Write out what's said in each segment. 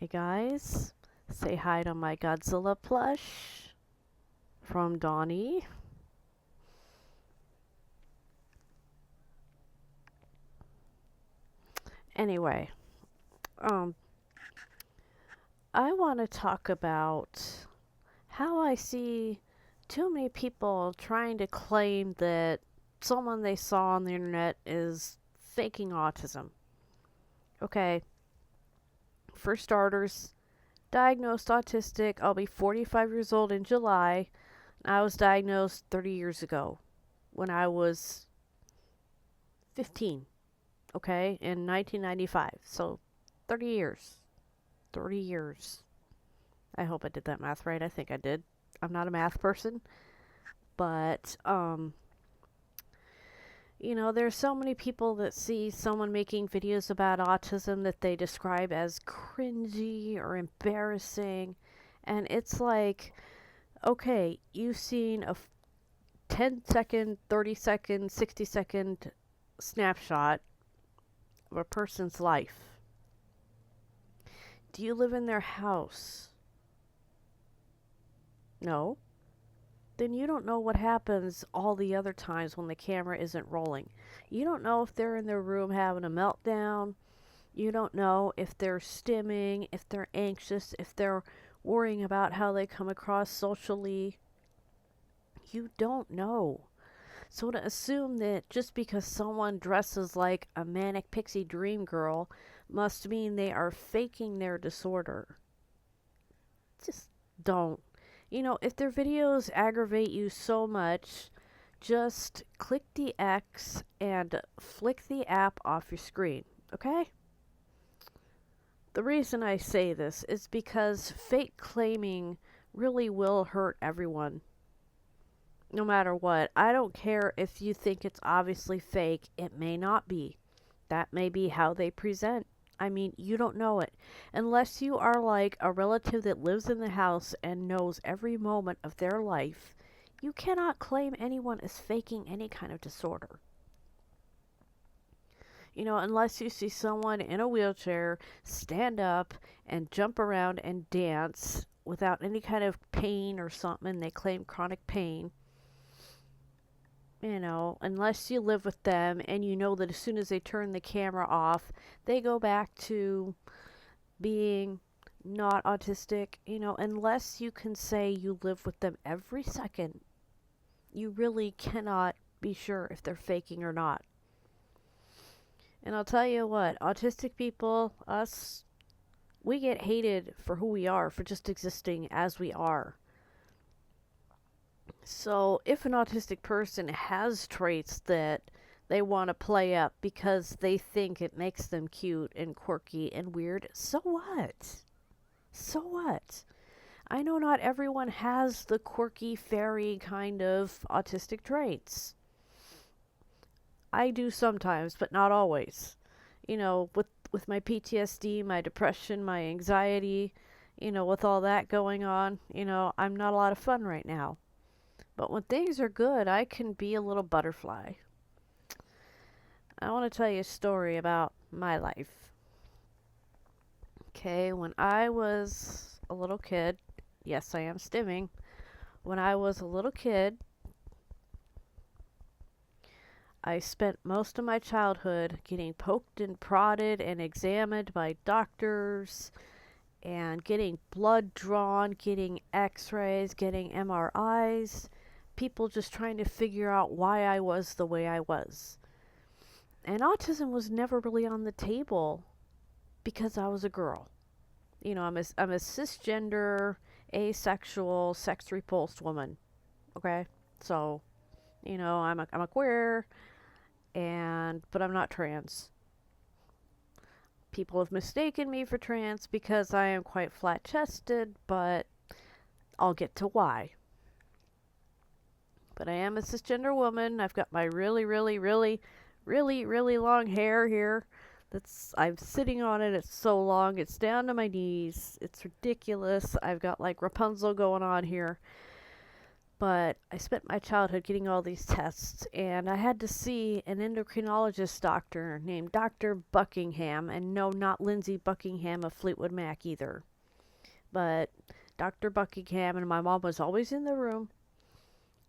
Hey guys, say hi to my Godzilla plush from Donnie. Anyway, um, I want to talk about how I see too many people trying to claim that someone they saw on the internet is faking autism. Okay, for starters, diagnosed autistic. I'll be 45 years old in July. I was diagnosed 30 years ago when I was 15. Okay, in 1995. So 30 years. 30 years. I hope I did that math right. I think I did. I'm not a math person, but there's so many people that see someone making videos about autism that they describe as cringy or embarrassing, and it's like, okay, you've seen a 10-second, 30-second, 60-second snapshot of a person's life. Do you live in their house? No. Then you don't know what happens all the other times when the camera isn't rolling. You don't know if they're in their room having a meltdown. You don't know if they're stimming, if they're anxious, if they're worrying about how they come across socially. You don't know. So to assume that just because someone dresses like a manic pixie dream girl must mean they are faking their disorder. Just don't. If their videos aggravate you so much, just click the X and flick the app off your screen, okay? The reason I say this is because fake claiming really will hurt everyone, no matter what. I don't care if you think it's obviously fake, it may not be. That may be how they present. I mean, you don't know it. Unless you are like a relative that lives in the house and knows every moment of their life, you cannot claim anyone is faking any kind of disorder. Unless you see someone in a wheelchair stand up and jump around and dance without any kind of pain or something, they claim chronic pain. Unless you live with them and you know that as soon as they turn the camera off, they go back to being not autistic, unless you can say you live with them every second, you really cannot be sure if they're faking or not. And I'll tell you what, autistic people, us, we get hated for who we are, for just existing as we are. So if an autistic person has traits that they want to play up because they think it makes them cute and quirky and weird, so what? So what? I know not everyone has the quirky fairy kind of autistic traits. I do sometimes, but not always. With my PTSD, my depression, my anxiety, with all that going on, I'm not a lot of fun right now. But when things are good, I can be a little butterfly. I want to tell you a story about my life. Okay, when I was a little kid, yes, I am stimming. When I was a little kid, I spent most of my childhood getting poked and prodded and examined by doctors and getting blood drawn, getting x-rays, getting MRIs, people just trying to figure out why I was the way I was. And autism was never really on the table because I was a girl. I'm a cisgender, asexual, sex repulsed woman. Okay? So, I'm a queer, but I'm not trans. People have mistaken me for trans because I am quite flat chested, but I'll get to why. But I am a cisgender woman. I've got my really, really, really, really, really long hair here. I'm sitting on it. It's so long. It's down to my knees. It's ridiculous. I've got like Rapunzel going on here. But I spent my childhood getting all these tests, and I had to see an endocrinologist doctor named Dr. Buckingham, and no, not Lindsay Buckingham of Fleetwood Mac either, but Dr. Buckingham, and my mom was always in the room,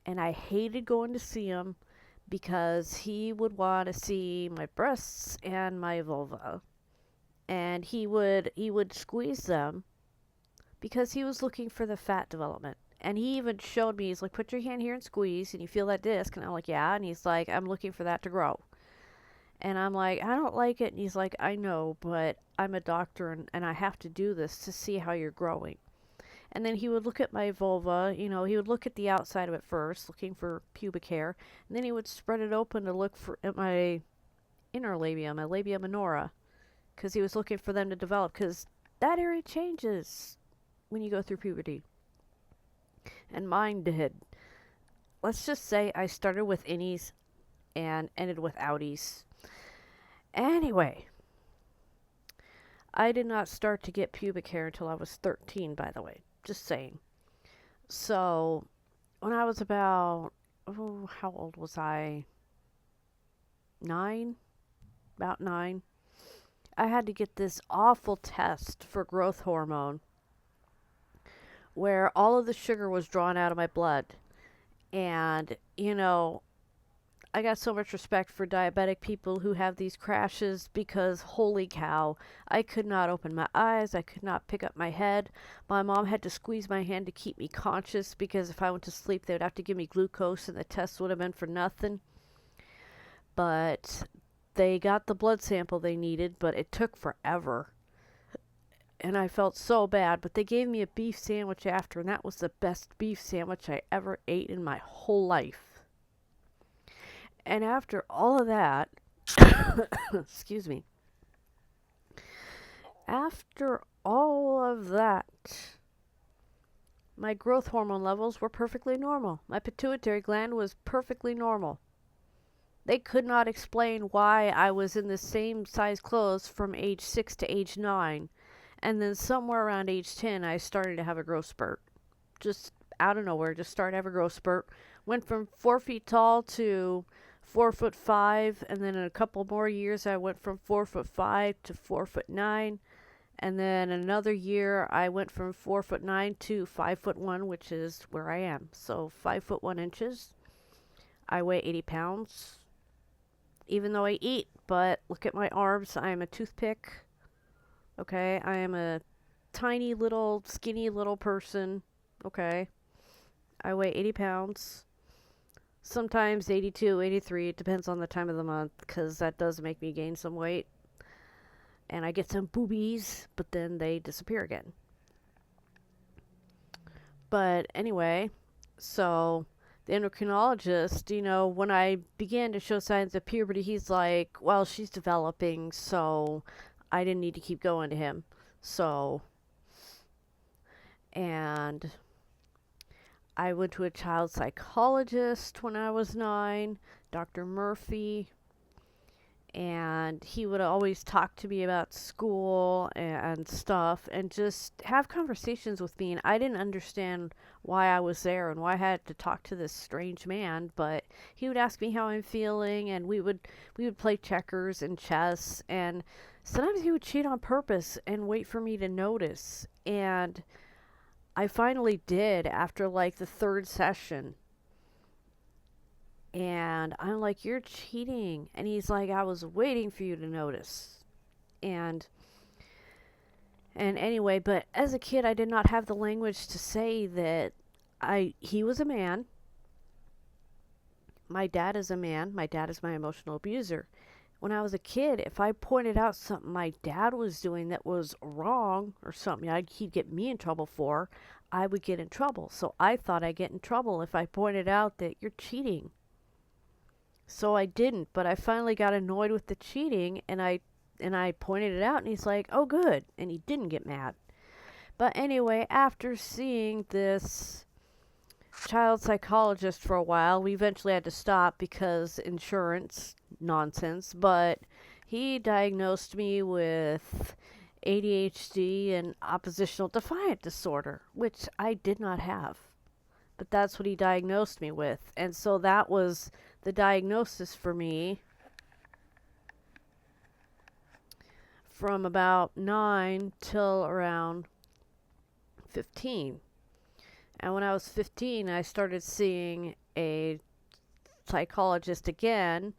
and I hated going to see him because he would want to see my breasts and my vulva, and he would squeeze them because he was looking for the fat development. And he even showed me, he's like, put your hand here and squeeze, and you feel that disc. And I'm like, yeah. And he's like, I'm looking for that to grow. And I'm like, I don't like it. And he's like, I know, but I'm a doctor, and I have to do this to see how you're growing. And then he would look at my vulva, he would look at the outside of it first, looking for pubic hair. And then he would spread it open to look at my inner labia, my labia minora, because he was looking for them to develop, because that area changes when you go through puberty. And mine did. Let's just say I started with innies and ended with outies. Anyway, I did not start to get pubic hair until I was 13, by the way. Just saying. So, when I was about, how old was I? 9? About 9. I had to get this awful test for growth hormone where all of the sugar was drawn out of my blood. And, I got so much respect for diabetic people who have these crashes because holy cow, I could not open my eyes, I could not pick up my head. My mom had to squeeze my hand to keep me conscious because if I went to sleep they would have to give me glucose and the test would have been for nothing. But they got the blood sample they needed, but it took forever. And I felt so bad, but they gave me a beef sandwich after, and that was the best beef sandwich I ever ate in my whole life. And after all of that, excuse me, after all of that, my growth hormone levels were perfectly normal. My pituitary gland was perfectly normal. They could not explain why I was in the same size clothes from age 6 to age 9. And then somewhere around age 10, I started to have a growth spurt. Just out of nowhere, just started to have a growth spurt. Went from 4 feet tall to 4'5", and then in a couple more years, I went from 4'5" to 4'9", and then another year, I went from 4'9" to 5'1", which is where I am. So 5'1". I weigh 80 pounds, even though I eat. But look at my arms. I am a toothpick. Okay, I am a tiny little, skinny little person. Okay, I weigh 80 pounds. Sometimes 82, 83. It depends on the time of the month, because that does make me gain some weight. And I get some boobies, but then they disappear again. But anyway, so the endocrinologist, when I began to show signs of puberty, he's like, well, she's developing, so I didn't need to keep going to him. And I went to a child psychologist when I was 9, Dr. Murphy, and he would always talk to me about school and stuff and just have conversations with me. And I didn't understand why I was there and why I had to talk to this strange man, but he would ask me how I'm feeling, and we would play checkers and chess, and sometimes he would cheat on purpose and wait for me to notice. And I finally did after like the 3rd session. And I'm like, you're cheating. And he's like, I was waiting for you to notice. And anyway, but as a kid, I did not have the language to say that he was a man. My dad is a man. My dad is my emotional abuser. When I was a kid, if I pointed out something my dad was doing that was wrong or something he'd get me in trouble for, I would get in trouble. So I thought I'd get in trouble if I pointed out that you're cheating. So I didn't, but I finally got annoyed with the cheating, and I pointed it out, and he's like, oh, good, and he didn't get mad. But anyway, after seeing this child psychologist for a while, we eventually had to stop because insurance nonsense, but he diagnosed me with ADHD and oppositional defiant disorder, which I did not have. but that's what he diagnosed me with. And so that was the diagnosis for me from about 9 till around 15. And when I was 15, I started seeing a psychologist again,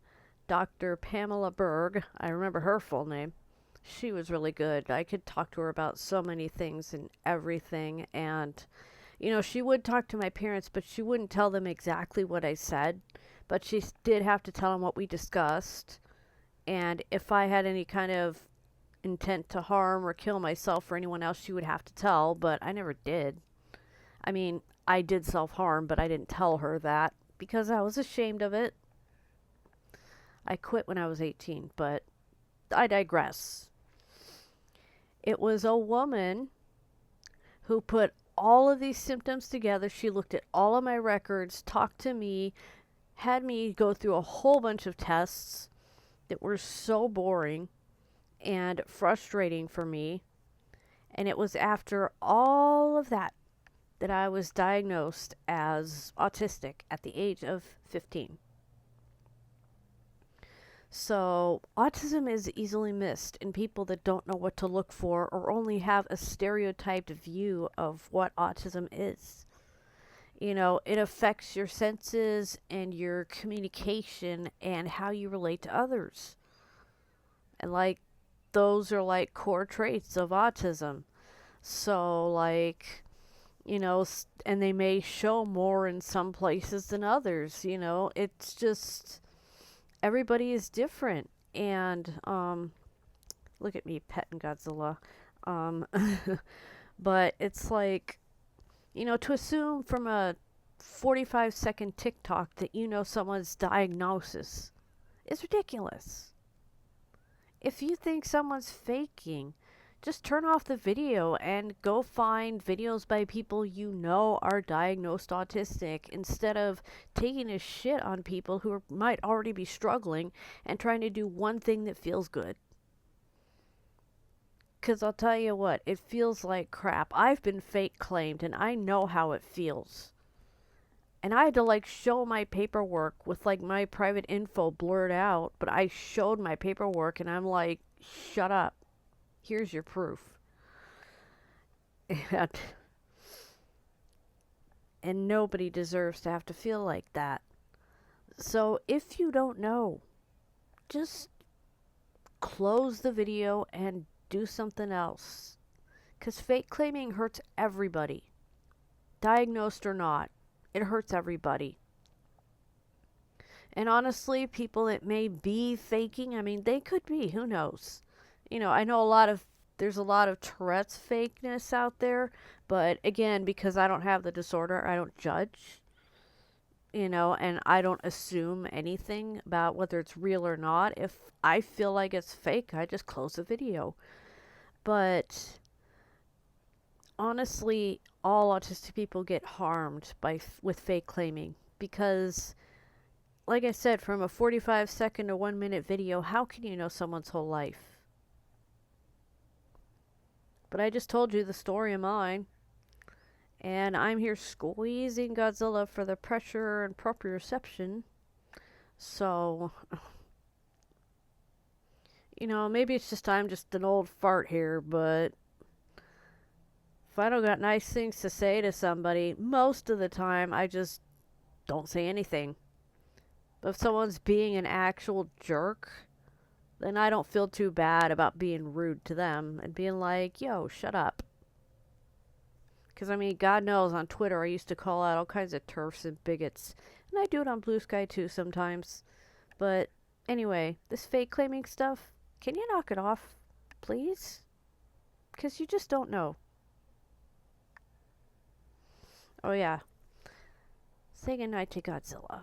Dr. Pamela Berg. I remember her full name. She was really good. I could talk to her about so many things and everything. And, she would talk to my parents, but she wouldn't tell them exactly what I said. But she did have to tell them what we discussed. And if I had any kind of intent to harm or kill myself or anyone else, she would have to tell, but I never did. I mean, I did self-harm, but I didn't tell her that because I was ashamed of it. I quit when I was 18, but I digress. It was a woman who put all of these symptoms together. She looked at all of my records, talked to me, had me go through a whole bunch of tests that were so boring and frustrating for me. And it was after all of that that I was diagnosed as autistic at the age of 15. So, autism is easily missed in people that don't know what to look for or only have a stereotyped view of what autism is. It affects your senses and your communication and how you relate to others. And those are core traits of autism. So, and they may show more in some places than others. It's just everybody is different. And look at me petting Godzilla. But it's to assume from a 45-second TikTok that someone's diagnosis is ridiculous. If you think someone's faking, just turn off the video and go find videos by people are diagnosed autistic instead of taking a shit on people who might already be struggling and trying to do one thing that feels good. Because I'll tell you what, it feels like crap. I've been fake claimed and I know how it feels. And I had to show my paperwork with my private info blurred out, but I showed my paperwork and I'm like, shut up. Here's your proof. And nobody deserves to have to feel like that. So if you don't know, just close the video and do something else. Because fake claiming hurts everybody. Diagnosed or not, it hurts everybody. And honestly, people that may be faking, they could be, who knows? I know there's a lot of Tourette's fakeness out there, but again, because I don't have the disorder, I don't judge, and I don't assume anything about whether it's real or not. If I feel like it's fake, I just close the video. But honestly, all autistic people get harmed with fake claiming because, like I said, from a 45-second to 1-minute video, how can you know someone's whole life? But I just told you the story of mine. And I'm here squeezing Godzilla for the pressure and proprioception. So, maybe it's just I'm just an old fart here, but if I don't got nice things to say to somebody, most of the time I just don't say anything. But if someone's being an actual jerk, then I don't feel too bad about being rude to them and being like, yo, shut up. Because, God knows on Twitter I used to call out all kinds of TERFs and bigots. And I do it on Blue Sky too sometimes. But anyway, this fake claiming stuff, can you knock it off, please? Because you just don't know. Oh yeah. Say goodnight to Godzilla.